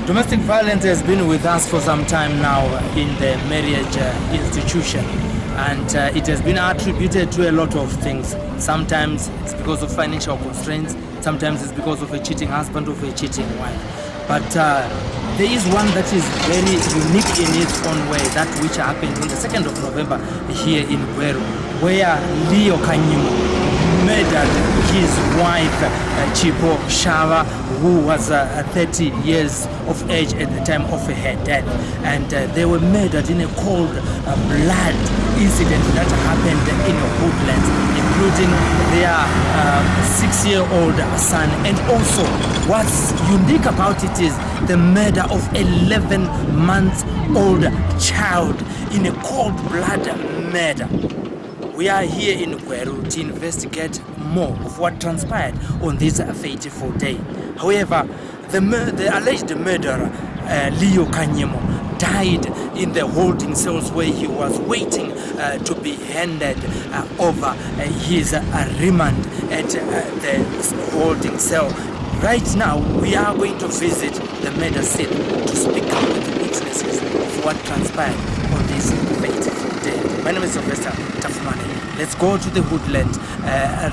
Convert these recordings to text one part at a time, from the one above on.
Domestic violence has been with us for some time now in the marriage institution, and it has been attributed to a lot of things. Sometimes it's because of financial constraints, sometimes it's because of a cheating husband or a cheating wife. But there is one that is very unique in its own way, that which happened on the 2nd of November here in Gweru, where Leo Kanyimo murdered his wife, Chipo Shava, who was 30 years of age at the time of her death. And they were murdered in a cold blood incident that happened in Woodlands, including their 6-year-old son. And also, what's unique about it is the murder of 11-month-old child in a cold blood murder. We are here in Gweru to investigate more of what transpired on this fateful day. However, the alleged murderer, Leo Kanyimo, died in the holding cells where he was waiting to be handed over his remand at the holding cell. Right now, we are going to visit the murder scene to speak with the witnesses of what transpired on this fateful day. My name is Silvester. Let's go to the Woodland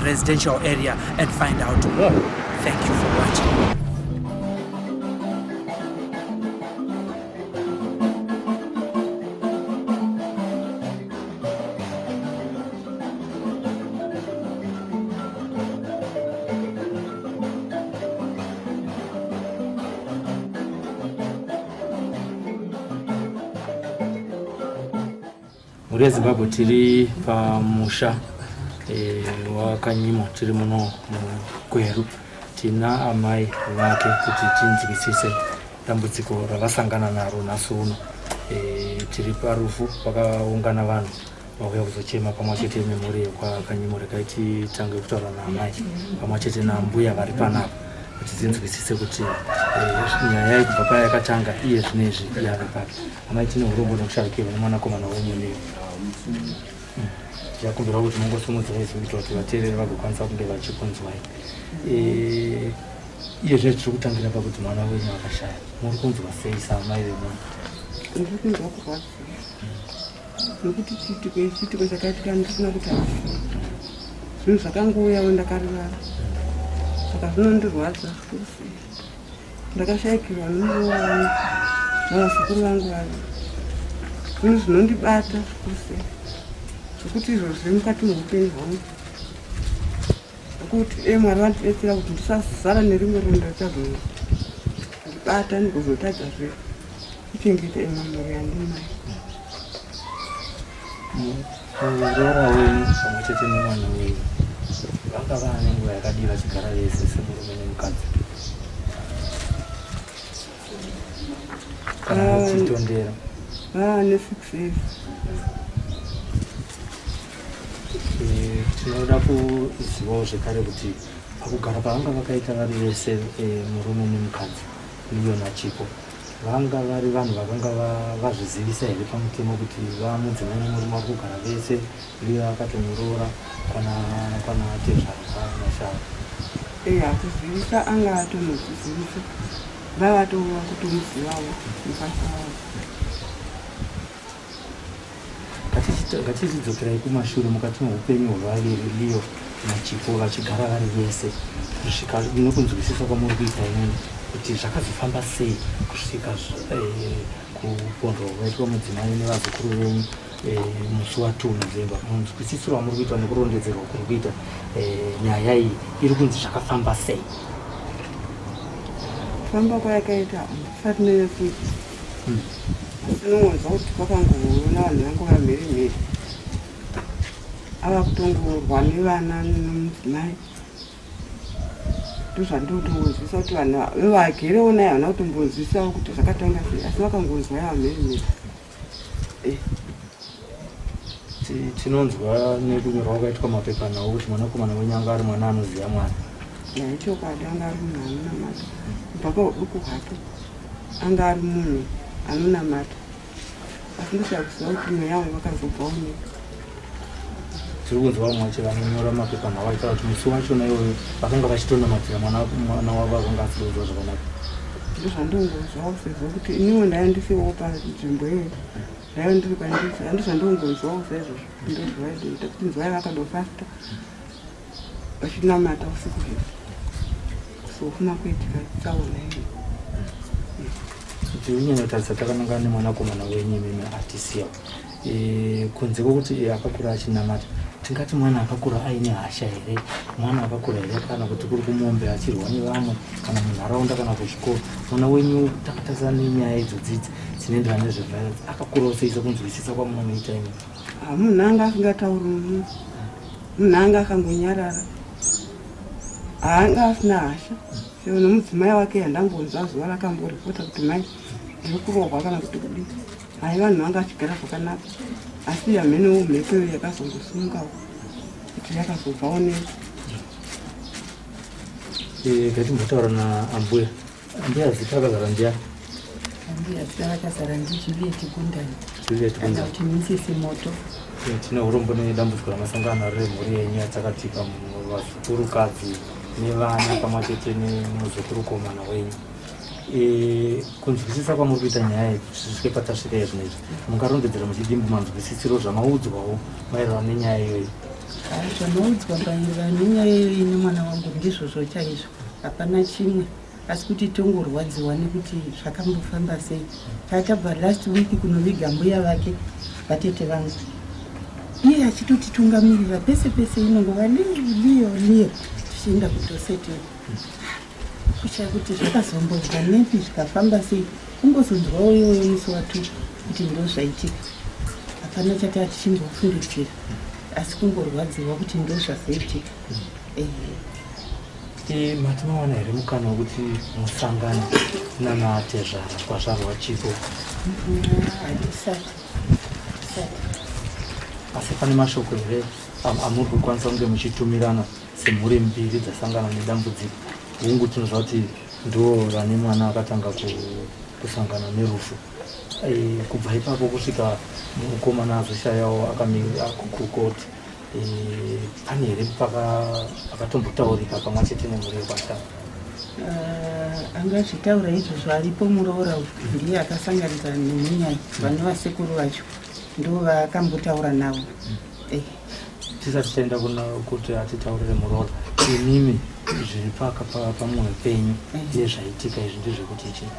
residential area and find out more. Thank you for watching. Muri Zimbabwe tiri pamusha wa Kanyimo, tiri muno mu Gweru. Tina amai vake kuti tinzwisise dambudziko ravasangana naro nhasi uno. Tiri parufu pakaungana vanhu vauya kuzochema pamwe chete memori kwa Kanyimo. Rekai titange kutaura naamai pamwe chete nambuya vari panapa kuti tinzwisise kuti nyaya kubva payakatanga iye zvinezvi yave papi. Amai tine urombo nekusharukirwa nemwanakomana womune. Yakumbira kuti mungosumudza izvi kuti vateereri vagokwanisa kunge vachikunzwai. Iye zviri kutangira pakuti mwana wenyu akashaya. Muri kunzwa sei saamai vemunhu? Ndiri kunzwa kurwadza nokuti chitiko chakaitika ndisina kutaura. Zvinhu zvakangouyawo ndakarivara, saka zvinondirwadza. Ndakashayikirwa nomurova wangu navazukuru vangu vari. Zvinhu zvinondibata zvikuru zvekuti izvo zviri mukati meupenyu hwangu, nokuti Mwari vandidetsera kuti ndisazara nerimwe ronda richazondibata ndigozotadzazve kuchengeta mhuri yandinayo. Muroora wenyu pamwe chete nemwana wenyu vanga vane nguva yakadii vachigara vese semurume nemukadzi? Kana muchitondera? Ne 6 years. Tinoda kuzivawo zvekare kuti pakugara pavanga vakaita vari vese murume nemukadzi Leo naChipo, vanga vari vanhu vakanga vazvizivisa here pamutemo kuti vamudzimai nemurume vari kugara vese, Leo akatomuroora kana atezvarwa nashava? Hakuzivisa, anga atonozvizivisa. Vavatova kutomuzivawo mukasa wavo. Ngatizidzokerai kumashure mukati meupenyu hwavaviri Leo naChipo vachigara vari vese, kusvika nokunzwisisa kwamuri kuita imweni kuti zvakazofamba sei kusvika kupondo waitwa mudzimai nevazukuru musi wa2 November. Munzwisisiro wamuri kuita nekurondedzerwa kuri kuita nyaya iyi iri kunzi zvakafamba sei? Famba kwayakaita handisati nekuita ndinongonzwa kuti kwakangoona vanhu vangu vamherimheri ava kutongorwa nevana nemudzimai. Ndozvandotongonzwisa kuti vanhu vevagere naye havana kutombonzwisawo kuti zvakatanga sei, asi vakangonzwa yavamherimheri. Tinonzwa nekunyorwa kwakaitwa mapepa nawo kuti mwanakomana wenyu anga ari mwana anoziva Mwari. Chokwadi anga ari munhu anonamata kubva pauduku hwake, anga ari munhu anonamata, asi ndosava kuziva kuti mweya yavo vakazobvawo nyika. Tiri kunzwa vamwe vacho vanonyora mapepa nawo aitaura kuti musi wachona iwoyo vakanga vachitonamatira mwana wavo akanga asirikunzwa zvakanaka. Ndozvandongozvawo sezvo kuti iniwo ndayandisiwo panzvimbo iyoyo, ndaiva ndiri pandisi, handizvandongozvawo saizvozvo ndozvavaidoita kuti nzwai vakadofasta vachinamata usiku zvino sokuma kuitika tsaona iyo. Kuti unyanya kutarisa takanangana nemwanakomana wenyu imimi atisiyawo kunze kwokuti akakura achinamata, tingati mwana akakura aine hasha here, mwana akakura here kana kuti kuri kumombe achirwa nevamwe kana munharaunda kana kuzvikoro, mwana wenyu takatarisana nenyaya idzodzidzi dzinoenderana nezveviolence akakurawo seisa kunzwisisa kwamunomuita imi? Munhu anga asingatauri munhu anga akangonyarara, haanga asina hasha. Seo nomudzimai wake handambonzwa zuva rakamboripota kuti mai ndiri kurohwa kana kuti kudii. Hai, vanhu vanga vachigara zvakanaka, asi hamhenewo mhepo iyo yakazongosungawo kuti yakazobvawo nezi. Ngatimbotaura naambuya. Ambuya zita akazara ndiani? Ambuya zita akazara ndiJuliet Gundani kana kuti Misisi Moto. Tine urombo nedambudziko ramasangano riri mhuri yenyu yatakatipa vazukuru-kadzi nevana pamwe chete nemuzukuru-komana wenyu. Kunzwisisa kwamuri kuita nyaya zvisvike patasvika izvinoizvi, mungarondedzera muchidimbu manzwisisiro zvamaudzwawo maererano nenyaya iyoyi? Zvamaudzwa maererano nenyaya iyoyi nemwana wangu ndizvozvo chaizvo, hapana chimwe, asi kuti tongorwadziwa nekuti zvakambofamba sei. Tatabva last week kunoviga mbuya vake vatete vangu, iye achitotitungamirira pese pese, inongova liyo tichienda kutosetewo kuchaya kuti zvakazombobva nepi zvikafamba sei. Kungozonzwawo iyoyo musi wa2 kuti ndo zvaitika, hapana chati tichimbofundidzira, asi kungorwadziwa kuti ndo zvazoitika. Matimawana here mukana wekuti musangane nanatezvara kwazvarwa Chipo? Handisati. Asi pane mashoko here amuri kukwanisa kunge muchitumirana semhuri mbiri dzasangana nedambudziko? Hungu tinozva kuti ndo rane mwana akatanga kusangana nerufu. Kubva ipapo kusvika mukomana azoshayawo akamira kukoti, pane here akatombotaurika pamwe chete nemhuri yekwashara? Angazvitaura izvozvo aripo muroora ndiye akasanganisa nemunyanya, vane vasekuru vacho ndo vakambotaura navo. Tisati taenda kuti atitaurire muroora, inimi zviri pamwoyo penyu nezvaitika izvi ndezvekuti chii?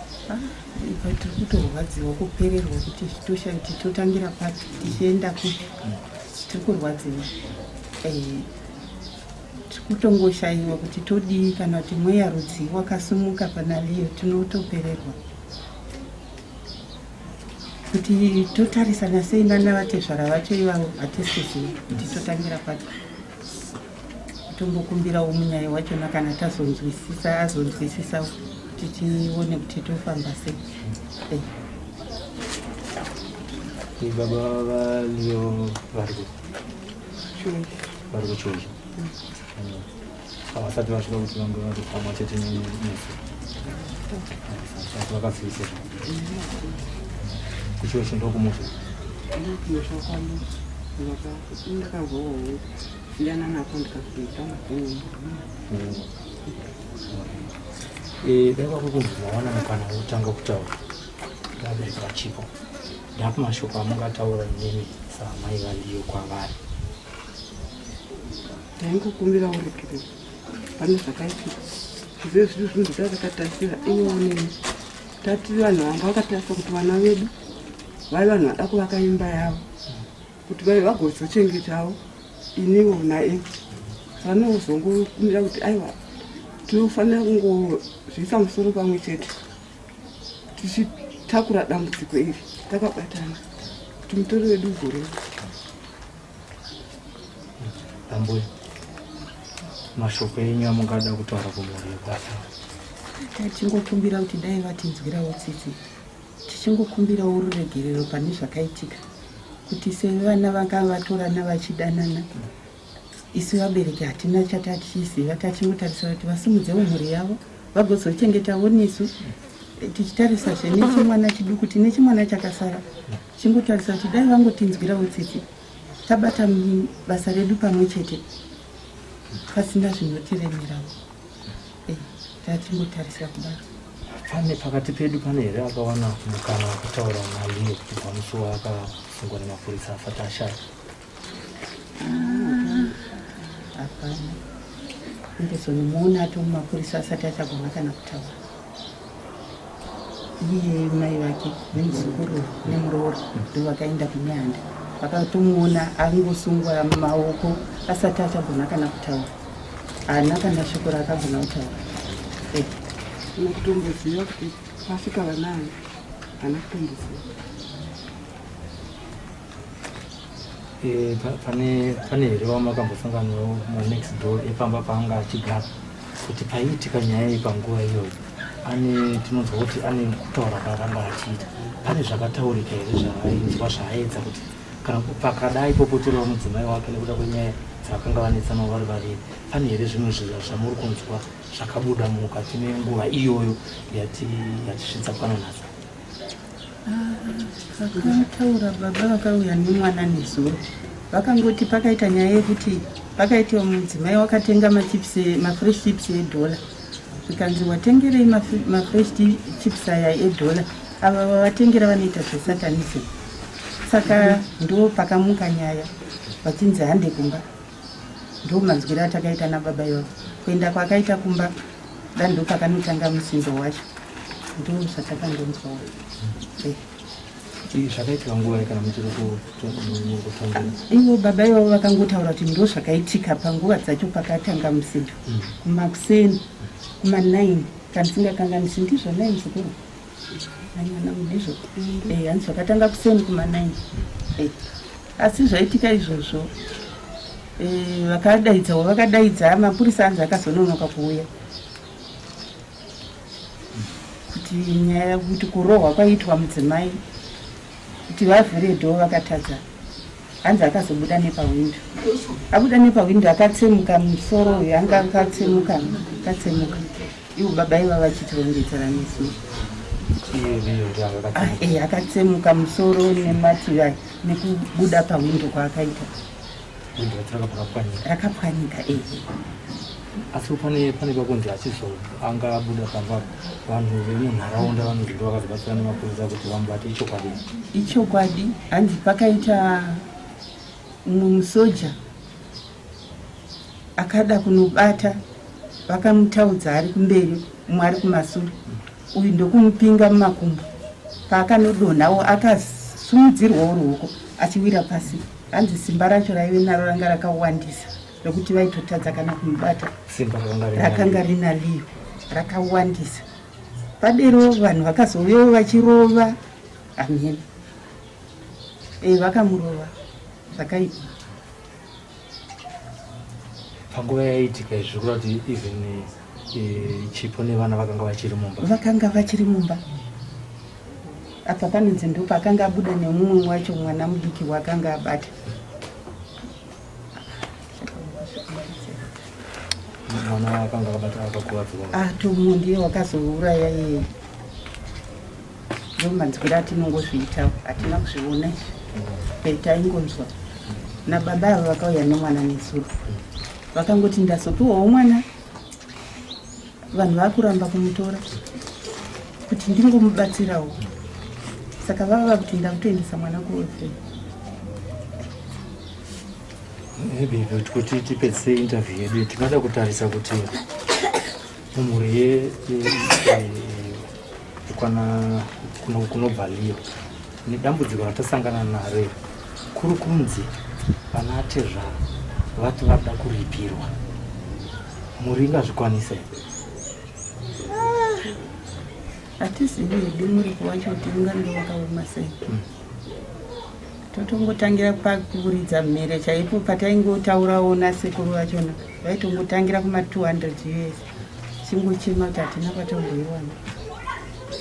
Tiri kutorwadziwa kupererwa kuti totangira pati tichienda kuti tiri kurwadziwa, tiri kutongoshayiwa kuti todii kana kuti mweya rudzi wakasumuka panaliyo tinotopererwa kuti totarisana sei navatezvara vacho ivavo hatisizivi kuti totangira pati. Tombokumbirawo munyaya wachona kana tazonzwisisa azonzwisisawo kuti tione kuti tofamba sei. Baba valiyo vari kuchochi havasati vasvika kuti vange vari pamwe chete nesu vakabvisira kuchochi ndokumuzi ndakazvowo siyana nako ndikakuita magumu. Daiva kukunzi mawana mukana wotanga kutaura vabereki vachipo, ndapo mashoko amungataura nemi samai valiyo kwavari? Ndaingokumbira urekerero, pane zvakaitika izvo zviri zvinhu zvakatarisira iwo nemi tati vanhu vanga vakatarisa kuti vana vedu vai vanhu vada kuvaka imba yavo kuti vai vagozochengetawo iniwo nae vanozongokumira kuti aiwa tinofanira kungozviisa musoro pamwe chete tichitakura dambudziko iri takabatana kuti mutoro wedu ugoreva. Ambuye, mashoko enyu amungada kutaura kumhuri yebasa. Tichingokumbira kuti dai vatinzwirawo tsitsi, tichingokumbirawo ruregerero pane zvakaitika, kuti sevana vanga vatorana vachidanana, isu vabereki hatina chatatichiziva, tachingotarisa kuti vasimudzewo mhuri yavo vagozochengetawo nesu, tichitarisa nechimwana chiduku kuti nechimwana chakasara, tichingotarisa kuti dai vangotinzwirawo tsitsi, tabata basa redu pamwe chete pasina zvinotiremerawo. Tatingotarisa kudaro. Pane pakati pedu pane here akawana mukana wekutaura naye kuti pamusuwo akasungwa nemapurisa afata ashaya? Hapana. Ndizonimuona ato mumapurisa asati achagona kana kutaura. Iye mai vake nemuzukuru nemurooro ndovakaenda kunyanda. Vakatomuona angosungwa maoko asati achagona kana kutaura. Haana kana shoko raakagona kutaura. Nokutomboziva kuti pasvika vanani haana kutomboziva. Pane here wamakambosanganawo munext door epamba paanga achigara kuti paiitika nyaya iyi panguva iyoyo tinonzwa kuti ane kutaura kwaakanga achiita. Pane zvakataurika here zvaainzwa zvaaedza kuti kana pakadai popoterawo mudzimai wake nekuda kwenyaya dzavakanga vanetsanawo vari vaviri, pane here zvimwe zvamuri kunzwa zvakabuda mukati menguva iyoyo yatisvitsa pano nadzo? Vakataura baba vakauya nemwana nezuro, vakangoti pakaita nyaya yekuti pakaitiwa mudzimai wakatenga mafresh chips edola, zvikanzi watengerei mafresh chips aya edola, ava vavatengera vanoita zvesatanism. Saka ndo pakamuka nyaya vachinzi hande kumba, ndo manzwira atakaita nababa iwavo. Kuenda kwakaita kumba ndo pakanotanga musindo wacho, ndo zvatakandonzwawo. Zvakaitika nguva kana muchiri kutongera? Ivo baba ivavo vakangotaura kuti ndo zvakaitika panguva dzacho pakatanga musindo, kumakuseni kuma9 kandisingakanganisi, ndizvo 9 zukuru anyana ndizvo hanzi zvakatanga kuseni kuma9. Asi zvaitika izvozvo vakadaidza mapurisa anzi akazononoka kuuya kuti nyaya kuti kurohwa kwaitwa mudzimai kuti vavhure dhoo vakatadza, hanzi akazobuda nepawindo. Abuda nepawindo akatsemuka musoro uyu anga akatsemuka. Ivo baba iva vachitirongedzera nesu akatsemuka musoro nemativi nekubuda pawindo kwaakaita rakapwanyika. Asi pane pakunzi angabuda pamba vanhu vemunharaunda vanozvinda vakazobatsira nemapurisa kuti vamubate ichokwadi. Hanzi pakaita mumwe musoja akada kunobata, vakamutaudza ari kumberi, umwe ari kumasure, uyu ndokumupinga mumakumbo. Paakanodonhawo akasumudzirwawo ruoko achiwira pasi. Hanzi simba racho raive naro ranga rakawandisa rokuti vaitotadza kana kumubata, rakanga rina liyo rakawandisa. Padero vanhu vakazouyawo vachirova, amen, vakamurova zvakaipa. Panguva yaitika izvi kuda kuti even Chipo nevana vakanga vachiri mumba. Apa panonzi ndo pakanga abuda nemumwe wacho mwana mudiki wakanga abata. Mwana wakanga abata akakuwadzwa. Tomu ndiye wakazouraya yeye. Ndo manzwira atinongozviitawo, hatina kuzviona. Taingonzwa. Nababa avo vakauya nemwana nezuro. Vakangoti ndazopiwawo mwana. Vanhu vakuramba kumutora kuti ndingomubatsirawo. Saka vava kuti ndakutoendesa mwana kuofe. Kuti tipedzise interview yedu tinoda kutarisa kuti mumhuri kunobva Liyo nedambudziko ratasangana naro kuri kunzi vana atezvara vati vada kuripirwa. Muri ingazvikwanisa here? hatizivi hedu muripo wacho kuti ungange wakaoma sei. Totongotangira pakuridza mhere chaipo pataingotaurawo nasekuru vachona vaitongotangira kuma 200 US chingochema kuti hatina patomboiwana.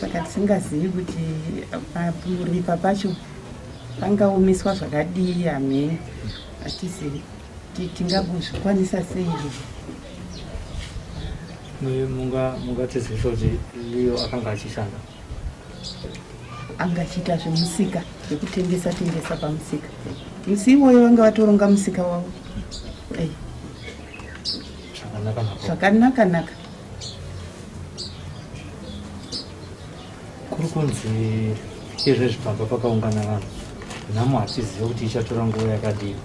Saka tisingazivi kuti kuripa pacho pangaomiswa zvakadii. Hamene hatizivi tingambozvikwanisa sei. mungatizisa kuti Liyo akanga achishanda angachiita zvemusika zvekutengesa pamusika. Musi iwoyo vanga vatoronga musika wavo zvakanaka. kuri kunzi izvezvi pamba pakaungana vanhu nhamo hatizive kuti ichatora nguva yakadii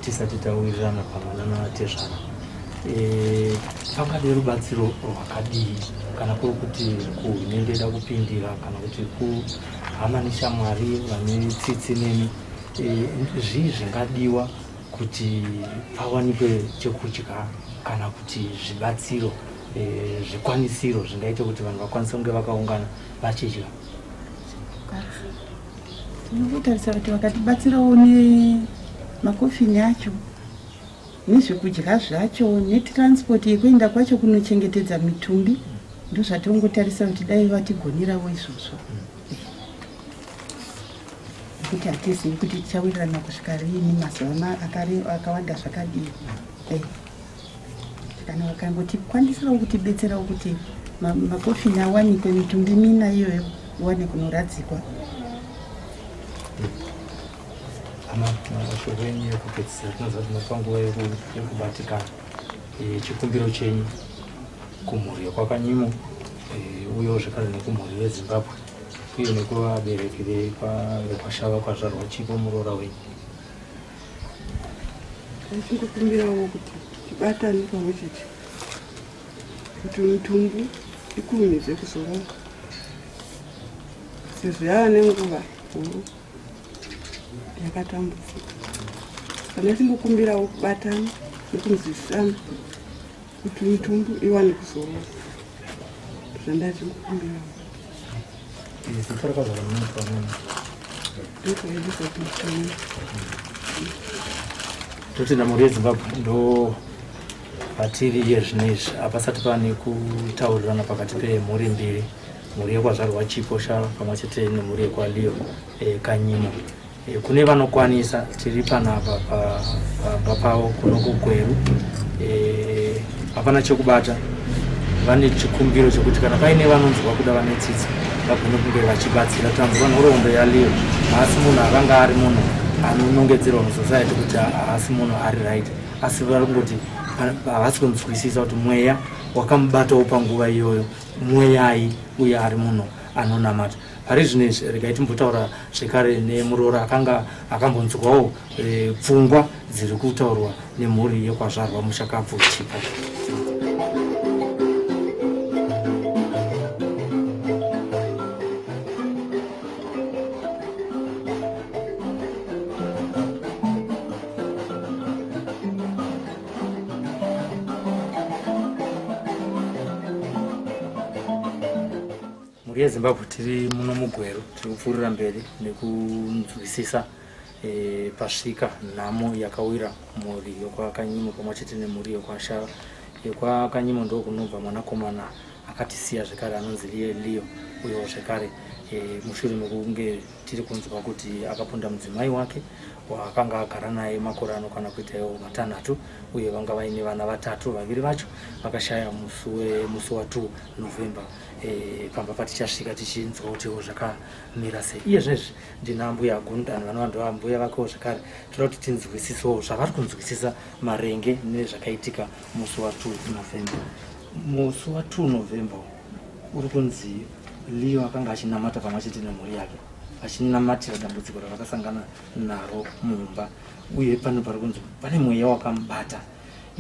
tisati tawirirana pamwana navatezvara. Pangade rubatsiro rwakadii kana kuri kuti kuhurumende ida kupindira kana kuti kuhama neshamwari vane tsitsi nemi, zvii zvingadiwa kuti pawanikwe chekudya kana kuti zvibatsiro zvikwanisiro zvingaita kuti vanhu vakwanise kunge vakaungana vachidya? Tinotarisa kuti vakatibatsirawo nemakofini acho nezvekudya zvacho netransport yekuenda kwacho kunochengetedza mitumbi, ndozvatongotarisa kuti dai vatigonerawo izvozvo. Kuti hatizivi kuti tichawirirana kusvika riini mazuva akawanda zvakadii. Kana vakangotikwanisirawo kutibetserawo kuti makofini awanikwe, mitumbi mina iyoyo iwane kunoradzikwa. Mashoko enyu ekupedzisira tinoziva kuti mapanguva yekubatikana chikumbiro chenyu kumhuri yekwakanyimo uyewo zvekare nekumhuri veZimbabwe uye nekuvabereki vekwashava kwazvarwa Chipo muroora wenyu. Tingokumbirawo kuti tibatane pamwe chete kuti mitumbu ikurumidzwe kuzoronga sezvo yava nenguva huru yakatambudzika. Kana tingokumbirawo kubatana nekunzwisisana kuti mitumbu iwane kuzoronga. Zvandati tingokumbirawo. Zitoraka zvakanaka pamwe. Toti namhuri yeZimbabwe ndo patiri yezvinezvi hapasati pane kutaurirana pakati pemhuri mbiri, mhuri yekwazvarwa Chipo Shava pamwe chete nemhuri yekwaliyo Kanyimo. Kune vanokwanisa tiri panapa pamba pavo kuno kuGweru, hapana chekubata. Vane chikumbiro chekuti kana paine vanonzwa kuda vane tsitsi vagone kunge vachibatsira. Tanzwa nhoroondo yaLiyo, haasi munhu akanga ari munhu anonongedzerwa musociety kuti haasi munhu ari right, asi vari kungoti havasi kunzwisisa kuti mweya wakamubatawo panguva iyoyo mweyai uye ari munhu anonamata. Pari zvinezvi regai timbotaura zvekare nemuroora akanga akambonzwawo pfungwa dziri kutaurwa nemhuri yekwazvarwa mushakabvu Chipo. Mhuri yeZimbabwe tiri muno muGweru tiri kupfuurira mberi nekunzwisisa pasvika nhamo yakawira mhuri yekwakanyimo pamwe chete nemhuri yekwashava. Yekwakanyimo ndo kunobva mwanakomana akatisiya zvekare anonzi Liyo uyewo zvekare mushure mekunge tiri kunzwa kuti akapunda mudzimai wake waakanga agara naye makore anokwana kuita iwo 6 uye vanga vaine vana 3, vaviri vacho vakashaya musi wa2 November. Pamba patichasvika tichinzwa kutiwo zvakamira sei. Iye zvezvi ndina mbuya agundani vanova ndo mbuya vakewo zvekare toda kuti tinzwisisewo zvavari kunzwisisa marenge nezvakaitika musi wa2 November. Musi wa2 November uri kunzi Liyo akanga achinamata pamwe chete nemhuri yake achinamatira dambudziko ravakasangana naro mumba, uye pano pari kunzi pane mweya wakamubata.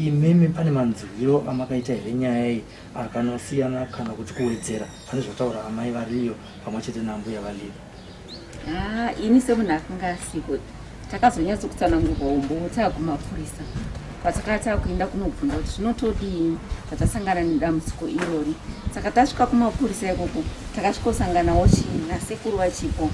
imimi pane manzwiro amakaita here nyaya iyi akanosiyana kana kuti kuwedzera pane zvotaura amai variyo pamwe chete nambuya variyo? Ini semunhu akanga asipo takazonyatsokutsanangurwa umbo takumapurisa patakati akuenda kunobvunza kuti zvinotodii patasangana nedambudziko irori. Saka tasvika kumapurisa ikoko takasvikosanganawo nasekuru vachipo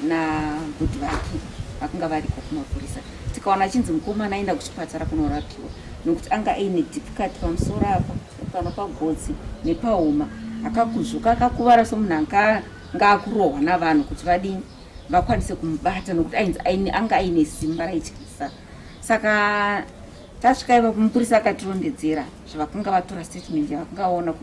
nabhudhi vake vakanga variko kumapurisa. Tikaona chinzi mukomana aenda kuchipatara kunorapiwa nokuti anga aine difficulty pamusoro apa pano pagotsi nepahuma, akakuzvuka akakuvara somunhu anga akurohwa navanhu kuti vadini vakwanise kumubata nokuti anga aine simba raityisa. Saka tasvika iva kumupurisa akatirondedzera zvavakanga vatora statement yavakanga vaona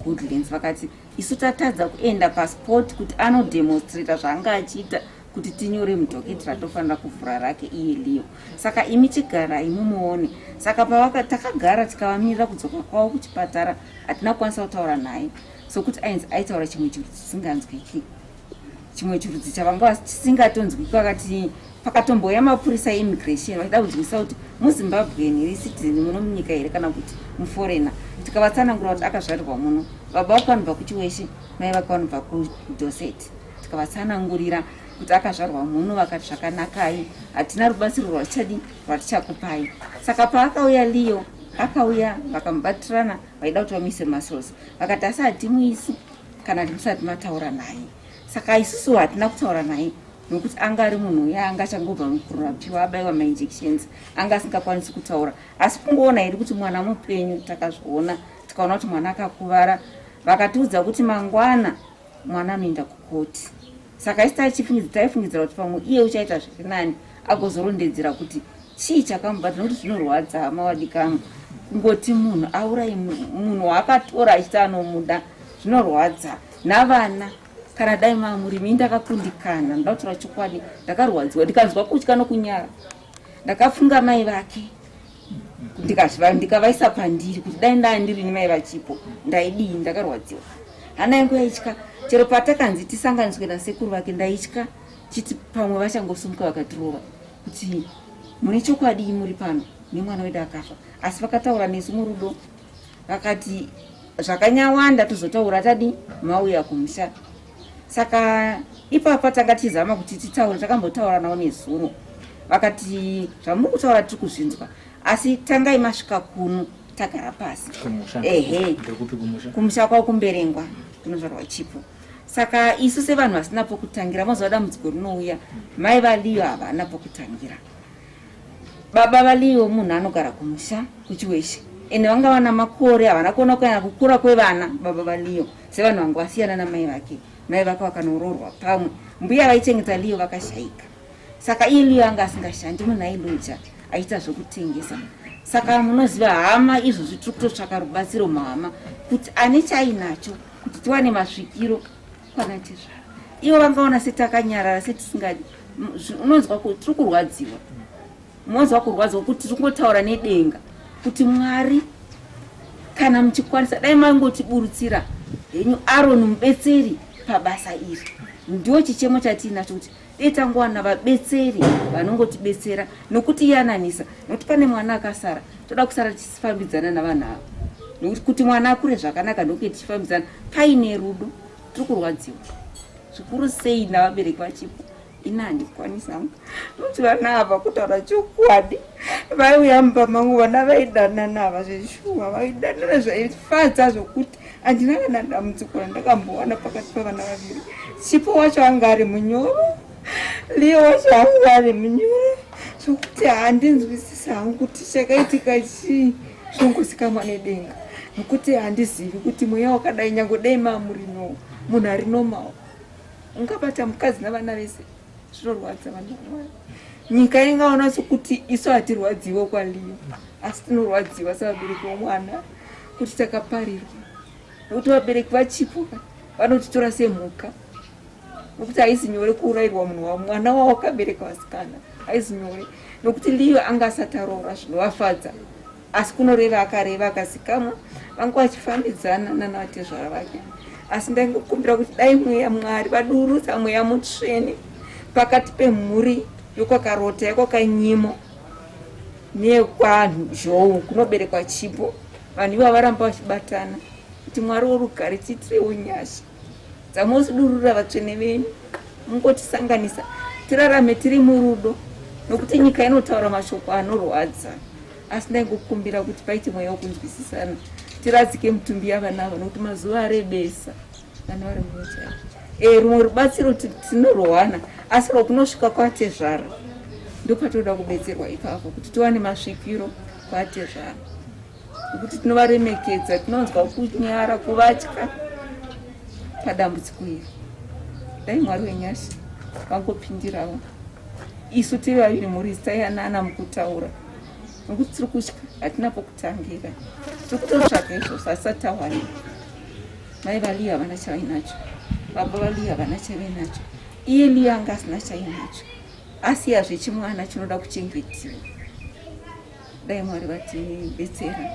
kugoodlands. Vakati isu tatadza kuenda pasport kuti anodemonstrata zvaanga achiita kuti tinyore mudhokitera tofanira kuvhura rake iye Leo. Saka imi chigara imumuone. Saka takagara tikavamirira kudzoka kwavo kuchipatara hatina kukwanisa kutaura naye sokuti aitaura chimwe chirudzi chisinganzwiki, chimwe chirudzi chavanga chisingatonzwiki. Vakati pakatomboya mapurisa eimmigration vachida kunzwisa kuti muZimbabwean here, citizen muno munyika here kana kuti muforena. Tikavatsanangura kuti akazvarirwa muno, baba vakanobva kuchiweshe, mai vakanobva kuDorset. Tikavatsanangurira kuti akazvarwa muno, vakati zvakanakai, hatina rubatsiro rwatichakupai. Saka paakauya Leo akauya vakamubatirana vaida kuti vamise muscles. Vakati asi hatimuisi kana musati mataura naye. Saka isusu hatina kutaura naye nokuti anga ari munhu uya anga achangobva mukurapiwa abaiwa mainjections, anga asingakwanisi kutaura. Asi kungoona iri kuti mwana mupenyu takazviona, tikaona kuti mwana akakuvara. Vakatiudza kuti mangwana mwana anoenda kukoti. Saka isi taifungidzira kuti pamwe iye uchaita zviri nani agozorondedzera kuti chii chakamubata nokuti zvinorwadza hama wadikanga kungoti munhu aurai munhu waakatora achiti anomuda, zvinorwadza. Navana kana dai mamurimi ndakakundikana, ndautora chokwadi, ndakarwadziwa ndikanzwa kutya nokunyara, ndakafunga mai vake ndikavaisa pandiri kuti dai ndandiri nemai vachipo ndaidii, ndakarwadziwa. Hana yangu yaitya, chero patakanzi tisanganiswe nasekuru vake ndaitya chiti pamwe vachangosumuka vakatirova kuti mune chokwadi muri pano nemwana wedu akafa. Asi vakataura nesu murudo, vakati zvakanyawanda tozotaura tadi mauya kumusha. Saka ipapa tanga tizama kuti titaure, takambotaura navo nezuro. Vakati zvamuri kutaura tiri kuzvinzwa, asi tangai masvika kuno tagara pasi. Kumusha kwavo kumberengwa kunozvarwa Chipo. Saka isu sevanhu vasina pokutangira, mazuva dambudziko rinouya, mai vaLeo havana pokutangira. Baba vaLeo munhu anogara kumusha kuchiweshe, ende vanga vana makore havana kuona kunyanya kukura kwevana. Baba vaLeo sevanhu vanga vasiyana namai vake, mai vake vakanoororwa pamwe, mbuya vaichengeta Leo vakashayika. Saka iye Leo anga asingashandi, munhu ailoja aita zvokutengesa. Saka munoziva hama izvozvi tiri kutotsvaka rubatsiro muhama kuti ane chainacho kuti tiwane masvikiro kana tezvaro. Ivo vangaona setakanyarara setisingadi. Unonzwa kuti tiri kurwadziwa, munonzwa kurwadziwa kuti tiri kungotaura nedenga kuti Mwari kana muchikwanisa dai mangotiburutsira henyu Aroni mubetseri pabasa iri. Ndiyo chichemo chatinacho kuti tangowana vabetseri vanongotibetsera nokuti yananisa, nokuti pane mwana akasara, toda kusara tichifambidzana navanhu ava. Nokuti kuti mwana akure zvakanaka ndokuti tichifambidzana paine rudo. Tiri kurwadziwa zvikuru sei navabereki vachipo. Ina handikwanisa nokuti vana ava kutaura chokwadi vaiuya mumba mangu, vana vaidanana ava zveshuwa, vaidanana zvaifadza zvokuti handina kana dambudziko randakambowana pakati pavana vaviri. Chipo wacho anga ari munyoro, Leo wacho anga ari munyoro, zvokuti handinzwisisi hangu kuti chakaitika chii zvongozikamwa nedenga, nokuti handizivi kuti mweya wakadai nyangodai mamurino munhu ari nomawo ungabata mukadzi navana vese. Zvinorwadza vanhu vaMwari. Nyika ingaona sokuti isu hatirwadziwo kwaLeo, asi tinorwadziwa sevabereki vomwana kuti takaparirwa. Nokuti vabereki vaChipo vanotitora semhuka, nokuti haisi nyore kuurayirwa munhu wavo, mwana wavo akabereka vasikana, haisi nyore. Nokuti Leo anga asati aroora zvinovafadza, asi kunoreva akareva akazikamwa, vanga vachifambidzana nanavatezvara vake. Asi ndaingokumbira kuti dai mweya Mwari vadurutsa mweya mutsvene pakati pemhuri yokwakarota yakwakanyimo, nekwanhu zhou kunoberekwa Chipo. Vanhu ivo varamba vachibatana kuti Mwari worugare tiitirewo nyasha dzamosidurura vatsvene venyu, mungotisanganisa tirarame tiri murudo, nokuti nyika inotaura mashoko anorwadza. Asi ndaingokumbira kuti paite mweya wokunzwisisana, tiradzike mitumbi yavana ava, nokuti mazuva arebesa vana vari muocha. Rumwe rubatsiro tinorohwana, asi rwakunosvika kwatezvara ndopatoda kubetserwa ipapo, kuti tiwane masvikiro kwatezvara, nokuti tinovaremekedza, tinonzwa kunyara, kuvatya padambudziko iri. Dai Mwari wenyasha vangopindirawo, isu tiri vaviri muri taiyanana mukutaura, nokuti tiri kutya, hatina pokutangira, tiri kutotsvaka izvozvo asi tawana. Mai vaLiya havana chavainacho, baba vaLiya havana chavainacho, iye Liya anga asina chainacho, asiya zvechimwana chinoda kuchengetiwa. Dai Mwari vatibetsera.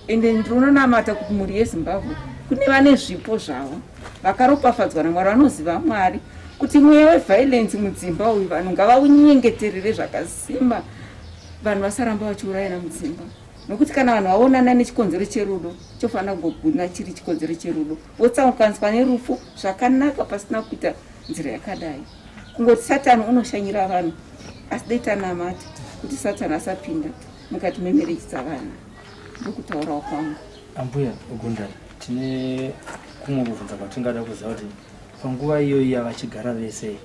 Ende ndinonamata kuti mhuri yeZimbabwe kune vane zvipo zvavo vakaropafadzwa naMwari, vanoziva Mwari, kuti mweya weviolence mudzimba uyu vanhu ngavaunyengeterere zvakasimba, vanhu vasaramba vachiurayana mudzimba. Nokuti kana vanhu vaonana nechikonzero cherudo, chofanira kuguna chiri chikonzero cherudo, votsaukaniswa nerufu zvakanaka pasina kuita nzira yakadai. Kungoti Satani unoshanyira vanhu, asi dai tanamata kuti Satani asapinda mukati memereji dzavana. Ndokutaurawo kwangu. Ambuya Ugundari, tine kumwe kuvhunza kwatingada kuziva kuti panguva iyoyi yavachigara vese,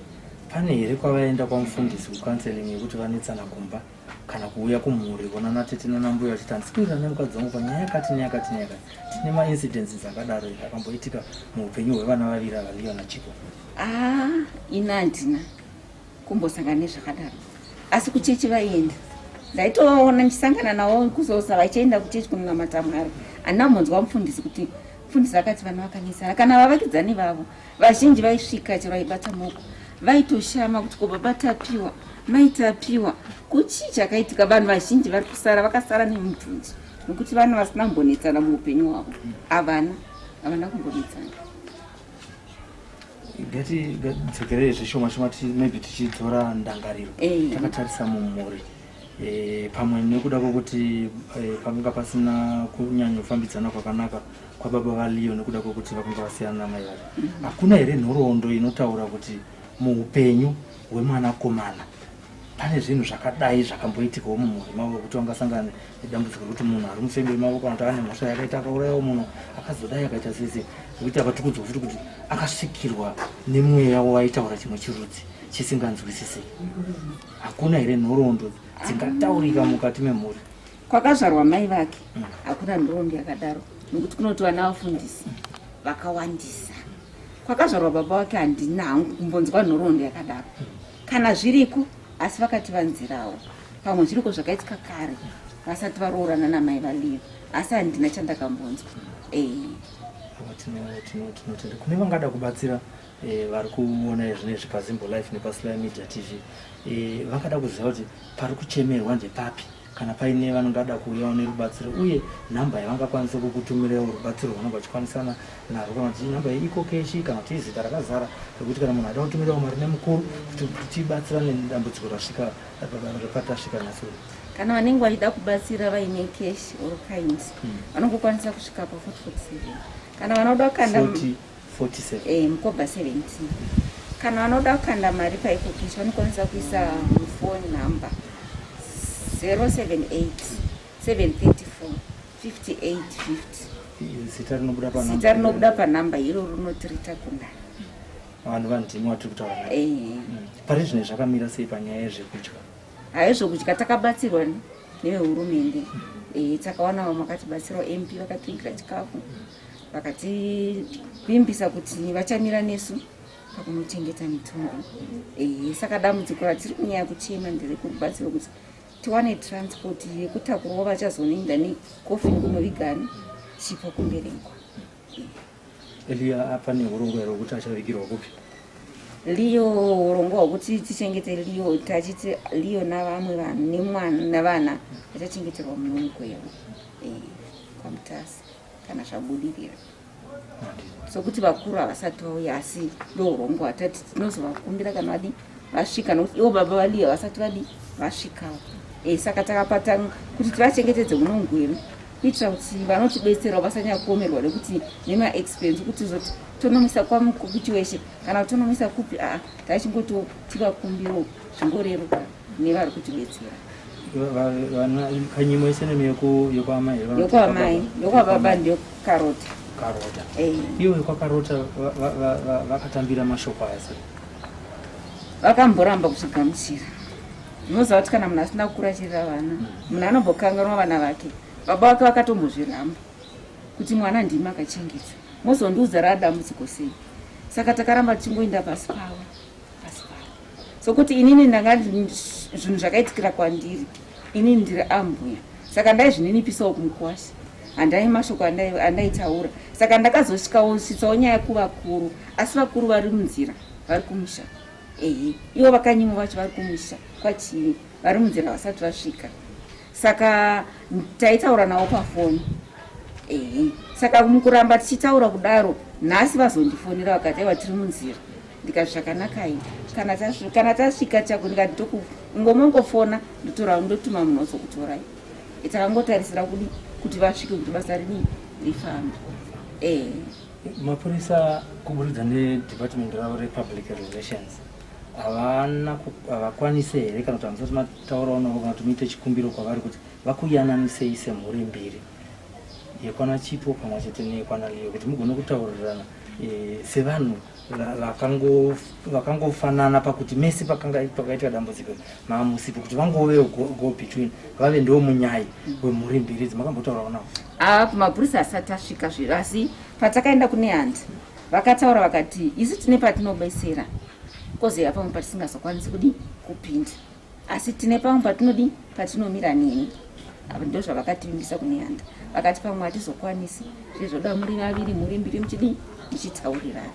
pane here kwavaenda kwamufundisi kucounseling yekuti vanetsana kumba kana kuuya kumhuri kuonana tete nanambuya vachiti handisikuirana nemukadzi wangu panyaya yakati neyakati neyakati? Tine maincidents dzakadaro akamboitika muupenyu hwevana vaviri vaLiya naChipo. Ina handina kumbosangana nezvakadaro, asi kuchechi vaienda. Ndaitoona ndisangana navo kuzosa vachienda kuchechi kunonamata Mwari. Handina kumbonzwa mufundisi kuti mufundisi akati vanhu vakanesana. Kana vavakidzani vavo vazhinji vaisvika chero vaibata maoko, vaitoshama kuti ko baba tapiwa, mai tapiwa, kuchii chakaitika. Vanhu vazhinji vari kusara vakasara nemubvunzo, nokuti vanhu vasina kumbonetsana muupenyu hwavo. Havana kumbonetsana. Ngatidzokerere zvishoma shoma maybe tichidzora ndangariro takatarisa mumhuri, pamwe nekuda kwokuti panga pasina kunyanyofambidzana kwakanaka kwababa vaLiya, nekuda kwokuti vakanga vasiyana namai vake. Hakuna here nhoroondo inotaura kuti muupenyu hwemwanakomana pane zvinhu zvakadai zvakamboitikawo mumhuri mavo, kuti vangasangana nedambudziko rekuti munhu ari mufemberi mavo kana kuti ane mhosva yakaita akaurayawo munhu akazodai akaita sese, zvokuti akatukudzwa futi kuti akasvikirwa nemweya waitaura chimwe chirudzi chisinganzwisisiki. Hakuna here nhoroondo dzingataurika mukati memhuri? Kwakazvarwa mai vake hakuna nhoroondo yakadaro, nokuti kunoti vana vafundisi vakawandisa. Kwakazvarwa baba vake handina hangu kumbonzwa nhoroondo yakadaro. Kana zviriko asi vakati vanzirawo, pamwe zviriko zvakaitika kare vasati varoorana namai vaLiya, asi handina chandakambonzwa. Kune vangada kubatsira vari kuona zvinezvi paZimbo Life nepaSlyMedia TV, vangada kuziva kuti pari kuchemerwa ndepapi, kana paine vanongada kuuyawo nerubatsiro, uye nhamba yavangakwanisa kukutumirawo rubatsiro rwavanenge vachikwanisana narwo, kana kuti nhamba iko keshi kana kuti izita rakazara, rekuti kana munhu ada kutumirawo mari nemukuru kuti tibatsira nedambudziko rasvika repatasvika nasoro. Kana vanenge vachida kubatsira vaine keshi or kind vanongokwanisa kusvika pa 447. Kana vanoda kukanda 47 mukoba 17. Kana vanoda kukanda mari paiko keshi vanokwanisa kuisa phone number 078 734 5850. Zita rinobuda panhamba iro rinotirita kundana. Vanhu vandimi watiri kutaura naye. Pari zvine zvakamira sei panyaya yezvekudya? Zvokudya takabatsirwa nevehurumende. Takawanawo makatibatsirawo MP vakatiigira chikafu, vakativimbisa kuti vachamira nesu pakunochengeta mitombo. Saka dambudziko ratiri kunyanya kuchema nderekurubatsiro kuti tiwane transport yekutakurawo vachazonoenda nekofi kunovigani Chipo kumberengwa. Liya pane urongwa hwekuti achavigirwa kupi? Liyo urongwa hwekuti tichengete Liyo, tachiti Liyo navamwe vanhu nemwana navana vachachengeterwa muno Gweru kwamutasi kana zvabudirira. Sokuti vakuru havasati vauya, asi ndo urongwa hwatati tinozovakumbira kana vadi vasvika, nokuti ivo baba vaLiya vasati vadi vasvikawo. saka takapata kuti tivachengetedze muno Gweru kuitira kuti vanotibetsera vasanyakomerwa nekuti nemaexpense kuti zoti tonomisa kwamukukuti weshe kana kuti tonomisa kupi tachingototipa kumbiro zvingoreruka nevari kutibetsera. Kanyimo ese yokwamai yokwababa ndeyokarota. Iwe kwakarota vakatambira mashoko asa vakamboramba kuchigamuchira. Unoziva kuti kana munhu asina kukurachirira vana munhu anombokanganwa vana vake. Baba vake vakatombozviramba kuti mwana ndimi akachengeta mozondiudza radambudziko sei. Saka takaramba tichingoenda pasi pavo sokuti inini ndanga zvinhu zvakaitikira kwandiri inini ndiri ambuya, saka ndaizvininipisawo kumukwasha, handai mashoko andaitaura. Saka ndakazosvikawo svitsawo nyaya kuvakuru, asi vakuru vari munzira vari kumusha. Ivo vakanyimo vacho vari kumusha kwachii, vari munzira vasati vasvika. Saka taitaura navo pafoni. Saka mukuramba tichitaura kudaro, nhasi vazondifonera vakati aiwa tiri munzira. Ndikati zvakanakai, kana tasvika chako ndikati ngomongofona ndotora ndotuma munhu ozokutorai. Takangotarisira kuti vasvike kuti basa rifambe. Mapurisa kuburikidza neDepartment ravo rePublic Relations havakwanise here kana kuti hamusati mataurawo navo kana kuti muite chikumbiro kwavari kuti vakuyananisei semhuri mbiri yekwana Chipo pamwe chete neyekwana Liyo kuti mugone kutaurirana sevanhu vakangofanana pakuti mese pakaitika dambudziko mamusipo kuti vangovewo go between vave ndo munyai wemhuri mbiri idzi makambotaurawo navo? Kumapurisa asati asvika zviro, asi patakaenda kune handi vakataura vakati isi tine patinobetsera kozoya pamwe patisingazokwanisi kupinda, asi tine pamwe patinomira neni. Avo ndo zvavakativimbisa kune handa, vakati pamwe hatizokwanisi zvezvoda muri vaviri muri mbiri muchitaurirana.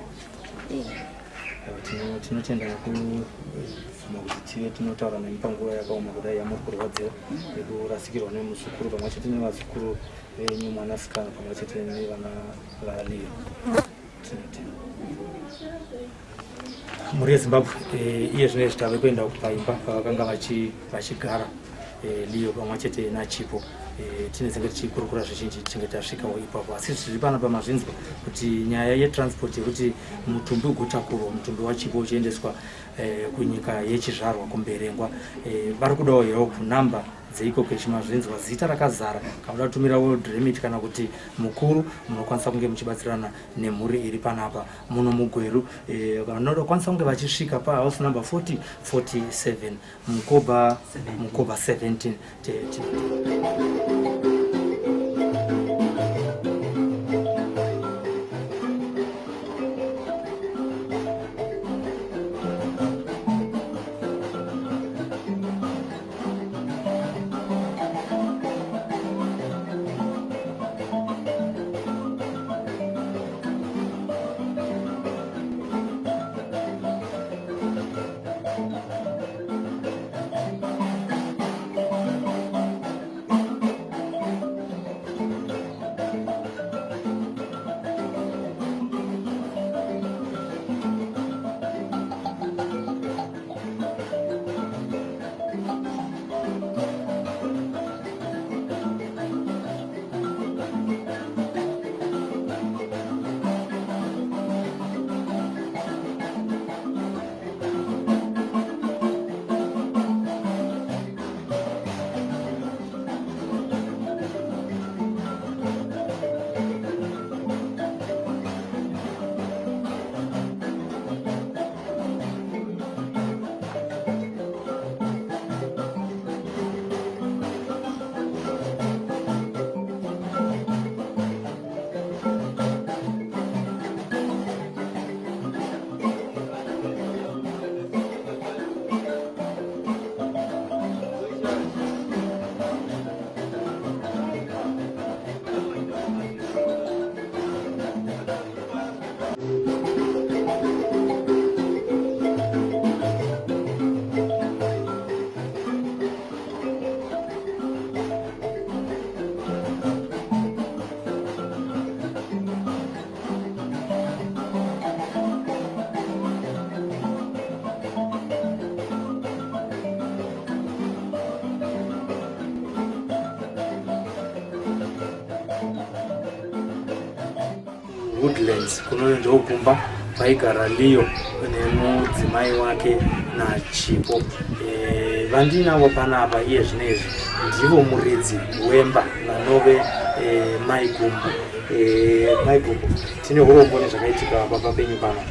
Tinotenda nekuvhuma kuti tive tinotaura nemi panguva yakaoma kudai yamuri kurwadziwa nekurasikirwa nemusukuru pamwe chete nevazukuru venyu mwanasikana pamwe chete nevana vaLiyo. Mhuri yeZimbabwe iye zvinezvi tave kuenda paimba pavakanga vachigara Liyo pamwe chete naChipo. Tinenge tichikurukura zvizhinji tichinge tasvikawo ipapo, asi zviri panapa mazvinzwa kuti nyaya yetransport yekuti mutumbi ugotakurwa mutumbi waChipo uchiendeswa kunyika yechizvarwa kumberengwa, vari kudawo help namba dzeikoko chimazvinzwa zita rakazara kamuda kutumira world remit kana kuti mukuru munokwanisa kunge muchibatsirana nemhuri iri panapa muno muGweru. Vanokwanisa kunge vachisvika pahouse number 4047 Mukoba 17. Woodlands kunoenda kumba vaigara Leo nemudzimai wake naChipo. Vandinavo panapa iye zvinezvi ndivo muridzi wemba vanove Maigumbo. Maigumbo, tine urombo nezvakaitika baba penyu pana.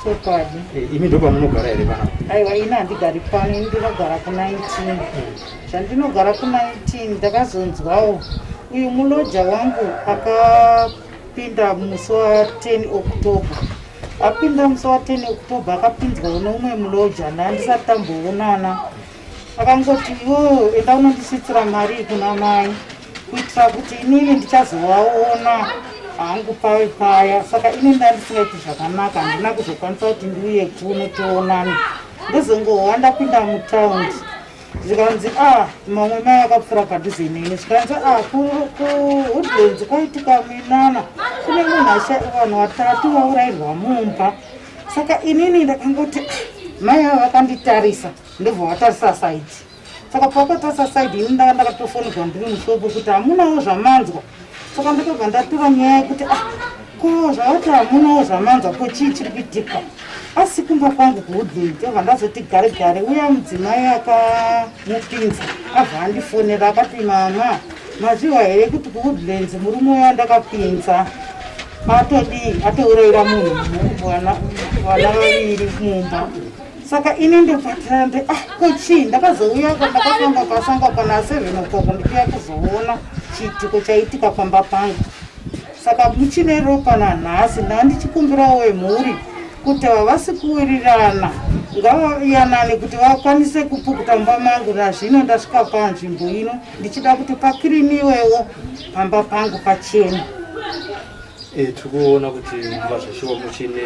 Chokwadi. Imi ndo pamunogara here pana? Aiwa, ina handigari pano, ndinogara ku19. Zvandinogara ku19 ndakazonzwawo uyu muloja wangu akapinda musi wa10 October. Apinda musi wa10 October akapinzwa neumwe muloja ndandisati tamboonana. Akangoti iwo enda unondisitsira mari kuna mai kuitira kuti inini ndichazowaona hangu pawe paya. Saka ini ndandisingaiti zvakanaka, handina kuzokwanisa kuti ndiuye kuno toonana. Ndozongohwa ndapinda mutaundi zvikanzi mamwe mai akapfuura padhuze neni. Zvikanzi kuHoodlands kwaitika minana, kune vanhu vatatu vaurayirwa mumba. Saka inini ndakangoti mai ava vakanditarisa, ndobva vatarisa saidi. Saka pavakatarisa saidi ini ndanga ndakatofonirwa ndiri mushopo kuti hamunawo zvamanzwa. Saka ndakabva ndatora nyaya yekuti ko zvavati hamunawo zvamanzwa, ko chii chiri kuitika. Asi kumba kwangu kuHoodlands ndobva ndazoti gare gare. Uya mudzimai akamupinza abva andifonera akati mama, maziva here kuti kuHoodlands murume uya ndakapinza atourayira munhu vana vaviri mumba. Saka ini ndopatira ko chii. Ndakazouya ndakafamba pasanga pana 7 o'clock ndikuya kuzoona chiitiko chaitika pamba pangu. Saka muchine ropa nanhasi ndandichikumbirawo vemhuri kuti havasi kuwirirana ngavayanane kuti vakwanise kupukuta mumba mangu. Nazvino ndasvika panzvimbo ino ndichida kuti pakiriniwewo pamba pangu pachena. Tikuona kuti mumba zvashiwa muchine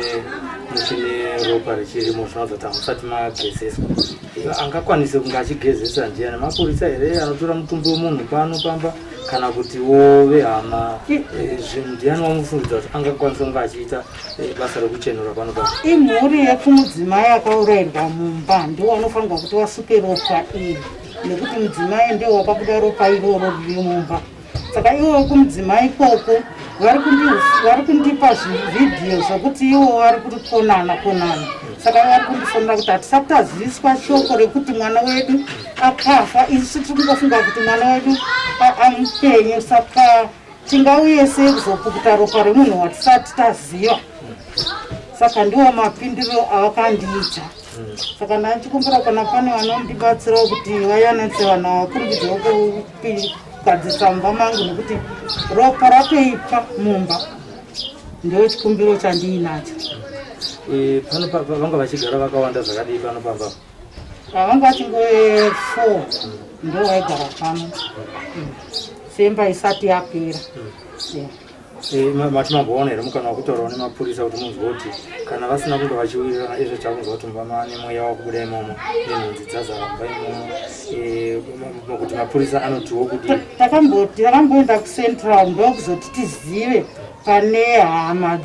ropa richirimo zvinoza kuti hamusati magezeswa. Angakwanise kunge achigezesa ndiani? Mapurisa here anotora mutumbi wemunhu pano pamba kana kuti vehama? Ndiani wamufungidza kuti angakwanisa kunge achiita basa rekuchenura pano pano? Imhuri yekumudzimai akaurayirwa mumba ndiwo anofanirwa kuti vasuke ropa iri, nekuti mudzimai ndiwo wakabuda ropa iroro riri mumba. Saka iwo wekumudzimai ikoko vari kundipa zvidhiyo zvokuti iwo vari kukonana. Saka vari kundifonera kuti hatisati taziviswa shoko rekuti mwana wedu akafa. Isu tiri kungofunga kuti mwana wedu amupenyu. Saka tingauye sei kuzopukuta ropa remunhu watisati taziva? Saka ndiwo mapindiro avakandiita. Saka ndachikumbira kana pane vanondibatsirawo kuti vayananise vanhu vakurikidzawo kugadzisa mumba mangu, nekuti ropa ratoipa mumba. Ndiyo chikumbiro chandiinacho. Pano vanga vachigara vakawanda zvakadii pano pamba? Vanga vachingove 4 ndo vaigara pano semba isati yapera. Mati mamboona here mukana wekutaurawo nemapurisa kuti munzwe kuti kana vasina kunge vachiwirirana izvo chakunzwa kuti mumba nemweya wakubuda imomo nenhunzi dzazaramba imomo, kuti mapurisa anotiwo kuti takamboenda kucentral ndokuzoti tizive pane hama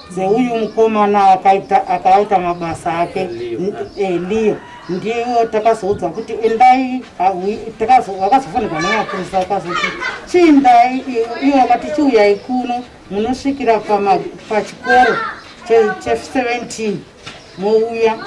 dzeuyu mukomana akaita mabasa ake Leo. Ndiyo takazoudzwa kuti endai, vakazofonirwa nemapurisa vakazoti chiindai iwo vakati chiuyai kuno munosvikira pachikoro che17 mouya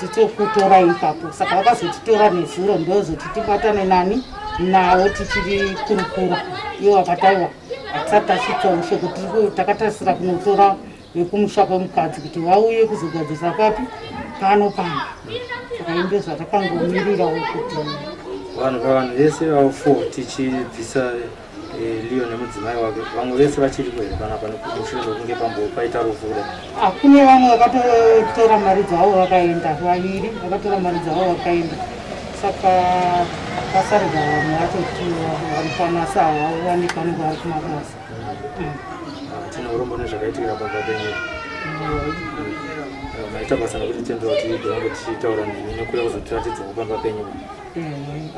tichokutora ipapo. Saka vakazotitora nezuro ndozoti tibatane nani navo tichiri kurukura. Iwo vakati aiwa hatisati tasvikawo shoko takatarisira kunotora vekumusha kwemukadzi kuti vauye kuzogadzisa papi pano. Saka inde zvatakangomirirawo kuti vanhu vese vavo 4 tichibvisa Leo nemudzimai wake, vamwe vese vachiri kwere panapa mushure mekunge pambopaita ruvhura? Kune vamwe vakatotora mari dzavo vakaenda, vaviri vakatora mari dzavo vakaenda. Saka pasarudza vanhu vacho vari pamasa havawanikwa nenge vari kumabasa. Tine urombo nezvakaitikira pamba penyu. Maita basa nokuti tendera kuti ndinenge tichitaura nemi nekuya kuzotiratidzawo pamba penyu.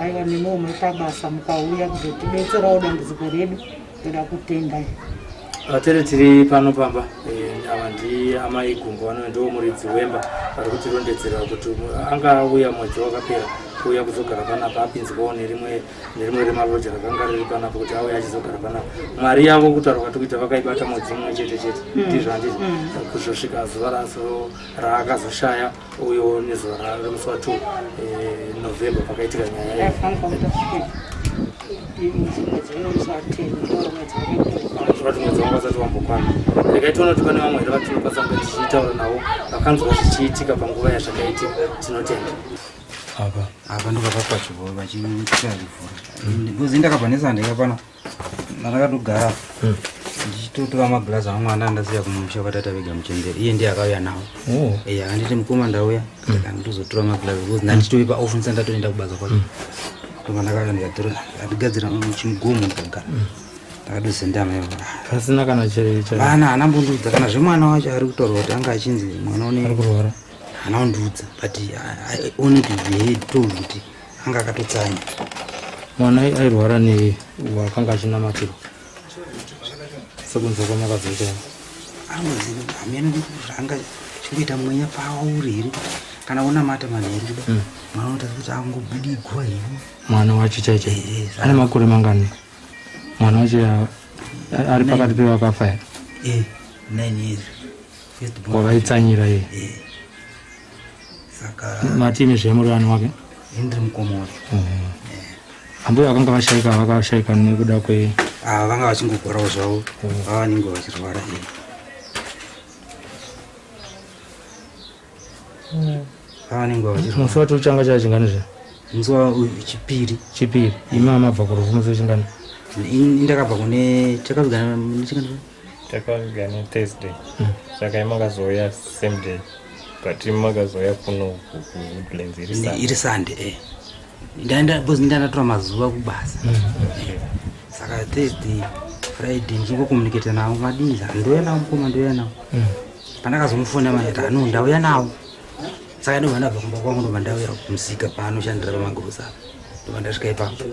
Aiwa, nemiwo maita basa mukauya kuzotidetserawo dambudziko redu, toda kutenda. Tere tiri pano pamba, ava ndiamai Gumbo vanoendawo muridzi wemba vari kutirondedzera kuti angauya mwedzi wakapera kuuya kuzogara panapa apinzwawo nerimwe remaloja rakanga riri panapa kuti auya achizogara panapa. Mwari yavo kutaura kwati kuita vakaibata mwedzi mumwe chete ndizvo handiti kuzosvika zuva razo raakazoshaya uyo nezuva remusi wa2 November pakaitika nyaya zvati mwedzi wanga usati wambokwana. Ndakaitoona kuti pane vamwe vatinokwasange tichitaura navo vakanzwa zvichiitika panguva yazvakaitika. Tinotenda apa ndokapapa Chipo vachiitira rivhura because ndakabva nesandika pana ndakatogara ndichitotora magirazi amwana ndasiya kumusha kwatata vega muchemberi iye ndiye akauya nawo anditi mukoma ndauya ndozotora magirazi because ndanditoipa ofnisa ndatoenda kubaza kwacho ndoba ndakauya ndikatora ndigadzira chimugomo ndikagara ndakadozendama pasina kana vana anambondudza kana zvemwana wacho ari kutaura kuti anga achinzi mwana une kurwara anaundudza but I only told kuti anga akatotsanya. Mwana airwara nei wakanga achinamatira sekunze kwamakazoita anoziva hamene zvanga chingoita mwenya pauri here kuti kana unamata manheru kuda mwana unotaura kuti angobudi guva here. Mwana wacho chaicho ane makore mangani? Mwana wacho ari pakati pevakafa here? 9 years. Wakaitsanyira iye saka matimi zvemurani wake ndiri mukomori. ambuya vakanga vakashayika nekuda kwe vanga vachingogorawo zvavo vavanenge vachirwara vavanenge vachirwara. musi wacho uchanga chachingani musi wechipiri imi mabva kurufu musi wechingani? ndakabva kune takavigana takavigana Thursday saka imakazoya same day but imakazoya kuno kuwoodlands iri Sunday ndatora mazuva kubasa saka Thursday Friday ndichingokomuniketa navo madinza ndoya navo mukoma ndoya navo pandakazomufona maita ano ndauya navo saka ndobva ndabva kumba kwangu ndobva ndauya kumusika paanoshandira pamagurusa ndobva ndasvika ipapo.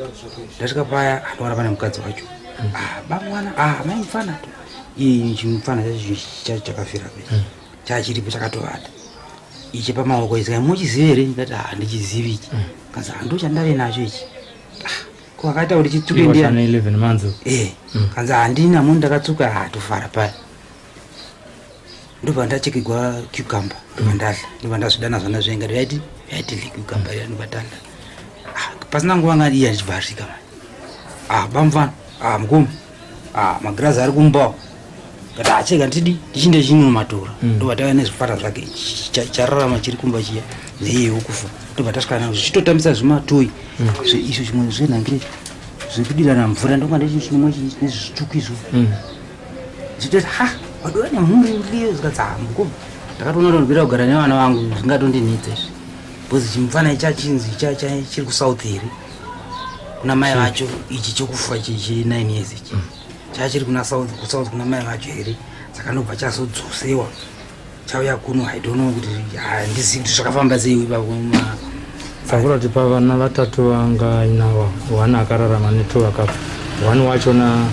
Ndasvika paya andoona pane mukadzi wacho bamwana mai mufana chimufana chacho chakafira chachiripo chakatovata ichi pamaoko isika muchiziva here? Ndati handichizivi ichi kazi hando chandave nacho ichi kwakaita kuti chitsuke 11 months kanzi handina munhu ndakatsuka hatofara paya ndobva ndachekegwa cucumber ndobva ndazvida nazvo ndazvenga yaitidle cucumber iya ndobva tanda pasina nguva ngadi iya ndichibva asvika bamufana mukoma magirazi ari kumbawo kati acheka ndidi ndichinde chinomatora ndobva tava nezvipata zvake chararama chiri kumba chiya neiye wokufa ndobva tasvika nazvo zvichitotambisa zvimatoyi izvo zvimwe zvenhangire zvekudirana mvura ndonga ndechimwe nezvitsvuku izvo zvichitoti wadowa nemhuri uriyo zikati mukoma ndakatoona kuti ndopira kugara nevana vangu zvingatondinetsa izvi bhozi chimufana chachinzi chiri kusouth here kuna mai vacho ichi chokufa che9 years ichi chachiri kuna kusouth kuna mai vacho here saka ndobva chazodzosewa chauya kuno I don't know kuti handizivi kuti zvakafamba sei ipapo. sakura kuti pavana vatatu vanga inawa one akararama ne2 vakafa. One wachona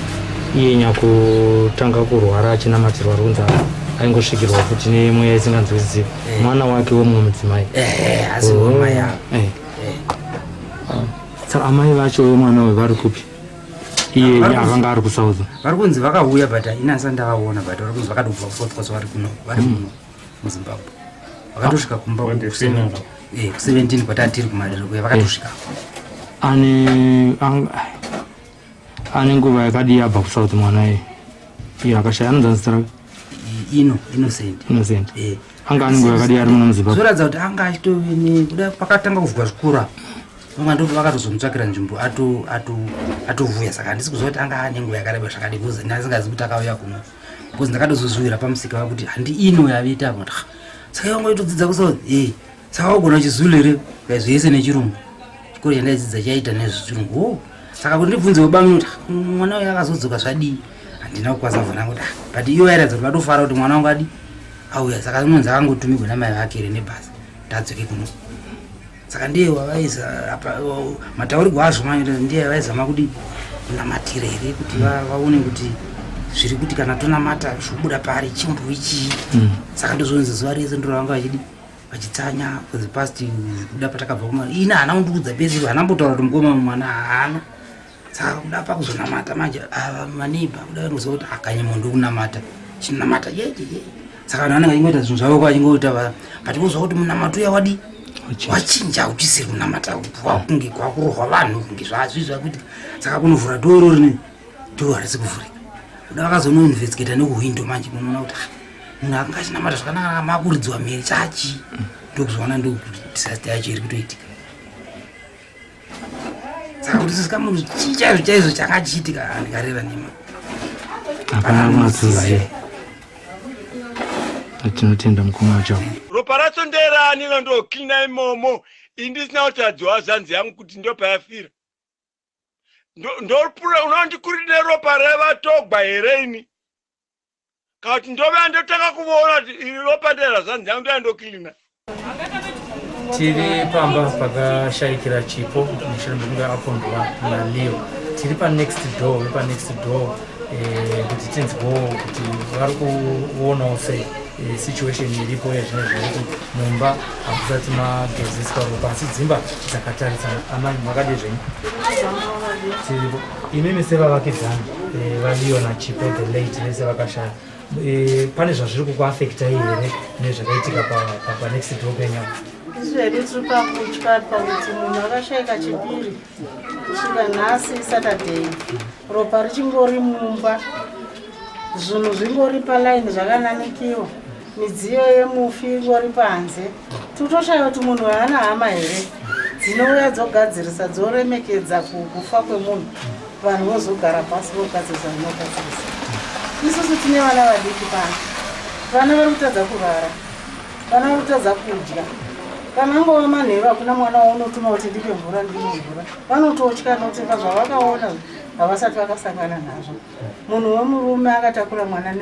iye nyakutanga kurwara achinamatirwa runza aingosvikirwa futi nemweya isinganzwisisiki mwana wake wemumwe mudzimai asi mai yavo saka amai vacho vemwana uyu vari kupi? Iye akanga ari kusouth vari kunzi vakauya but inasa ndavaona but vari kunzi vakadobva kufotkos vari kuno muzimbabwe vakatosvika kumba ku17 but atiri kumadero kuya vakatosvika. ane nguva yakadi yabva kusouth mwana iye akashaya anonzwa zita rake Innocent anga ane nguva yakadi ari muno muzimbabwe zoratidza kuti anga achitove kuda pakatanga kuvhurwa zvikora vamwe ndo vakatozomutsvakira nzvimbo atovuya saka handisi kuziva kuti anga ane nguva yakareba zvakadi bcause ndasingazivi kuti akauya kuno bcause ndakatozozuvira pamusika vakuti handi ino yaveita kuti saka iwangoitodzidza kusouth saka wagona chizulu here kaizvese nechirungu chikoro chandaidzidza chaita nezvechirungu saka kuti ndibvunzewo bamwe kuti mwana uyu akazodzoka zvadii handina kukwanisa mvana kuti but iyo yairatidza kuti vatofara kuti mwana wangu adi auya saka munzi akangotumigwa namai vake here nebhasi tadzoke kuno saka ndiye wavaisa mataurirwo azvo manyota ndiye vaizama kuti kunamatira here kuti vaone kuti zviri kuti kana tonamata zvobuda pari chimbo ichii saka ndozonzi zuva rese ndoro vanga vachidi vachitsanya for the past kuda patakabva kuma ina hana kundikudza pesi hanambotaura kuti mukoma mwana haana saka kuda pakuzonamata manje maneiba kuda kuziva kuti akanyemondo kunamata chinamata yeje saka vanhu vanenge vachingoita zvinhu zvavo kwachingoita patikuzwa kuti munamato uya wadi wachinja uchisiri kunamata kunge kwakurohwa vanhu kunge zvazvizva kuti saka kunovhura doro rine doro harisi kuvhurika kuda vakazonoinvestigata nekuhwindo manje munoona kuti munhu akanga achinamata zvakanaka makuridziwa mheri chachi ndokuzoona ndokuti disaster yacho iri kutoitika saka kuti sisikamunhu chichaizvo chaizvo changa chiitika ndikareva nema hapana mazuva tinotenda mukoma wacho ropa ratsonderani randokilina imomo indisina kutadziwa zanzi yangu kuti ndo payafira ndopura unandikurine ropa revatogwa here ini kana kuti ndove andotanga kuvaona kuti ropa ndera zanzi yangu ndoyandokilina. Tiri pamba pakashayikira Chipo mushure mekunge apondwa naLeo. Tiri next door kuti tinzwewo kuti vari kuonawo sei situation iripo yazvinezvo kuti mumba hakusati magezeswa ropa asi dzimba dzakatarisana. Amai makadi zvenyu tiripo imimi sevavakidzana vaLeo naChipo the late vese vakashaya. Pane zvazviri kukuafekta here nezvakaitika pa next door penyama? Izvedu tiri pakutya pakuti munhu akashayika chipiri kusvika nhasi Saturday ropa richingori mumba, zvinhu zvingori palaini zvakananikiwa, midziyo yemufi ingori panze. Titoshaya kuti munhu haana hama here dzinouya dzogadzirisa dzoremekedza kufa kwemunhu, vanhu vozogara pasi vogadzirisa zvinogadzirisa. Isusu tine vana vadiki pano, vana vari kutadza kurara, vana vari kutadza kudya. Kana angova manheru hakuna mwana waunotuma kuti ndipe mvura ndimwe mvura, vanototya nokuti zvavakaona havasati vakasangana nazvo. Munhu wemurume akatakura mwana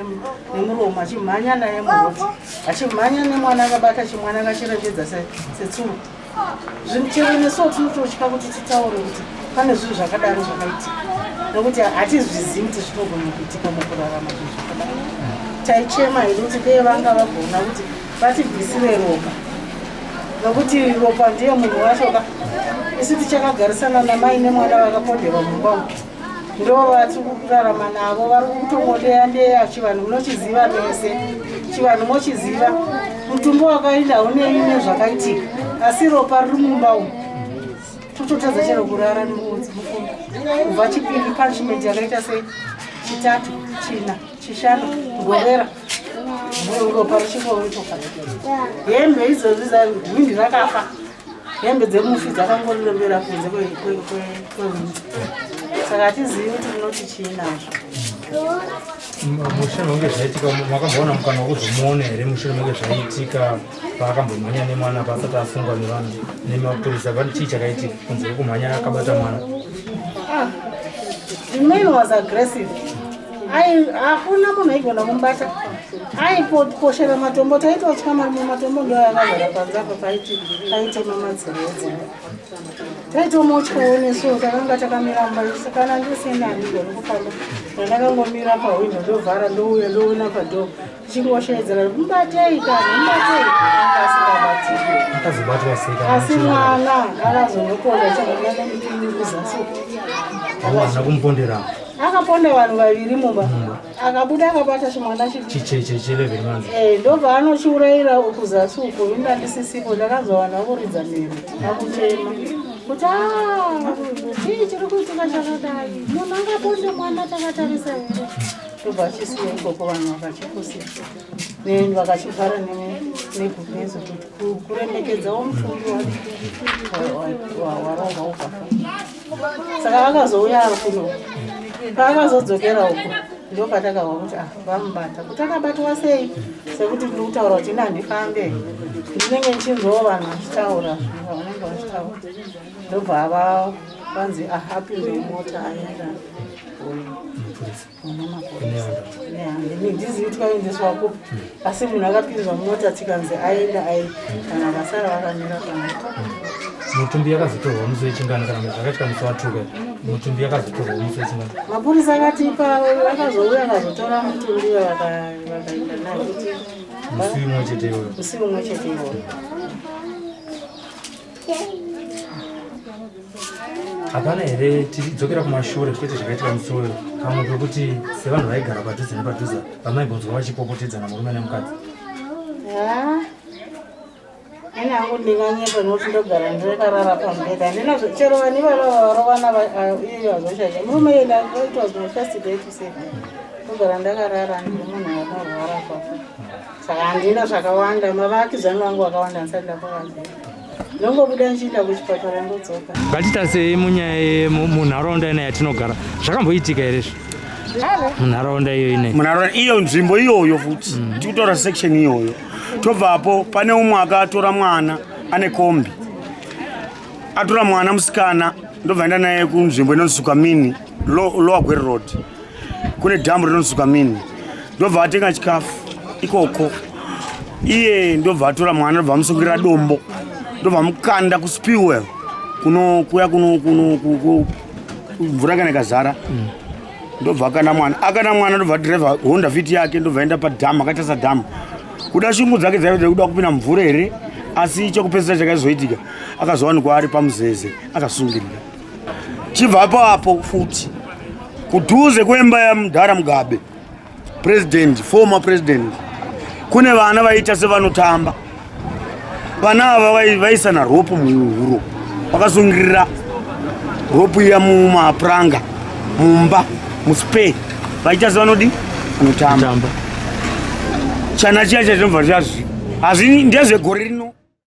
nemuromo achimhanya naye muroti, achimhanya nemwana akabata chimwana akachirembedza setsuro. Chero nesuwo tinototya kuti titaure kuti pane zvinhu zvakadaro zvakaitika, nokuti hatizvizivi kuti zvinogona kuitika mukurarama zvakadaro. Taichema hedu kuti dei vanga vagona kuti vatibvisire ropa, nokuti ropa ndiye munhu wacho. Isu tichakagarisana namai nemwana vakaponderwa mumba umu, ndo vatiri kurarama navo, vari kutongodeya chivanhu munochiziva nese, chivanhu mochiziva, mutumbo wakaenda haunei nezvakaitika, asi ropa riri mumba umu. Tototadza chero kurara nemuvudzi mufunga kubva chipiri punishment yakaita sei chitatu china chishanu govera ropa richingoritoka. Hembe idzozi zvindi rakafa, hembe dzemufi dzakangorembera kunze kwehuni, saka hatizivi kuti munoti chiinazvo. Mushure mekunge zvaitika makamboona mukana wekuzomuona here mushure mekunge zvaitika paakambomhanya nemwana pasati asungwa nevanhu nemapurisa? Pane chii chakaitika kunze kwekumhanya akabata mwana? The man was aggressive. Hakuna munhu aigona kumubata, aiposhera matombo. Taitotya matombo ndo akagara panze apa paitema madziro edzimba. Taitomotyawo nesuwo takanga takamira mumba, kana ndisina handigoni kufamba, ndakangomira pahwindo ndovhara ndouya ndoona padhoo tichingosheedzera mubatei kana mubatei, asingabatiki. Akazobatwa sei? Asi mwana akazongoponda chakanyanya mutumirizasi. Haana kumupondera? Akaponda vanhu vaviri mumba, akabuda akabata chimwana chileveri manzi. Ndobva anochiurayira kuzasi uko, inda ndisisipo ndakazowana kuridza mhero akutema kuti chii chiri kuitika chakadai, munhu angaponde mwana takatarisa here. Ndobva achisiya ikoko vanhu vakachipusira vakachivhara negumbezo kuti kuremekedzawo mufungi waronga ukafa. Saka akazouya ari kuno, paakazodzokera uko ndo patakawa kuti vamubata. Kuti akabatwa sei? Sekuti ndiri kutaura kuti ina handifambe, ndinenge nichinzwawo vanhu vachitaura zvinhu vanenge vachitaura. Ndobva vanzi apinde mota aenda ndizivi kuti kaendeswa kupi, asi munhu akapinzwa mota tikanzi aenda kana vasara vakamira pana. Mutumbi yakazotorwa musi wechingano kana zvakaitika musi watuka? Mutumbi yakazotorwa musi wechingano? Mapurisa akatipa, vakazouya akazotora mutumbi vakaenda naye kuti musi umwe chete iwoyo. Musi umwe chete iwoyo. hapana here tidzokera kumashure kwete zvakaitika musi uyo kamwe kekuti sevanhu vaigara padhuze nepadhuze vamaibonzwa vachipopotedzana murume nemukadzi? ine hangu ndinganyepa nokuti ndogara ndirekarara pamberi handina chero vani varovana iyoyo vazoshaya murume yena it was my first day to say ndogara ndakarara ndiri munhu akarwara kwako saka handina zvakawanda mavakidzani vangu vakawanda ndisati ndakovanzira nongobuda nchiinda kuchipatara ndodzoka. Ngatitarisei munyaya munharaunda ina yatinogara zvakamboitika here munharaunda iyo ine? Munharaunda iyo nzvimbo iyoyo futi tikutora section iyoyo tobvapo pane umwe akatora mwana ane kombi atora mwana musikana ndobva enda naye kunzvimbo inonzi Mini Lower Gweru Road kune dhambu rinonzi Mini ndobva atenga chikafu ikoko iye ndobva atora mwana ndobva amusungirira dombo ndobva mukanda kuspiwell kuya mvura kana ikazara ndobva akana mwana ndobva driver Honda Fit yake ndobva enda padhamu akatarisa dhamu kuda shungu dzake dzaive kuda kupinda mvura here asi chokupedzisira chakazoitika akazowanikwa ari pamuzeze akasungirira. Chibva apo futi kudhuze kwemba yaMudhara Mugabe former president kune vana vaita sevanotamba vana ava vaisana ropu muhuro vakasungirira ropu iya mumapuranga mumba muspe vaita sevanodi vanotamba chana chiya chatinobva chazi asi ndezvegore rino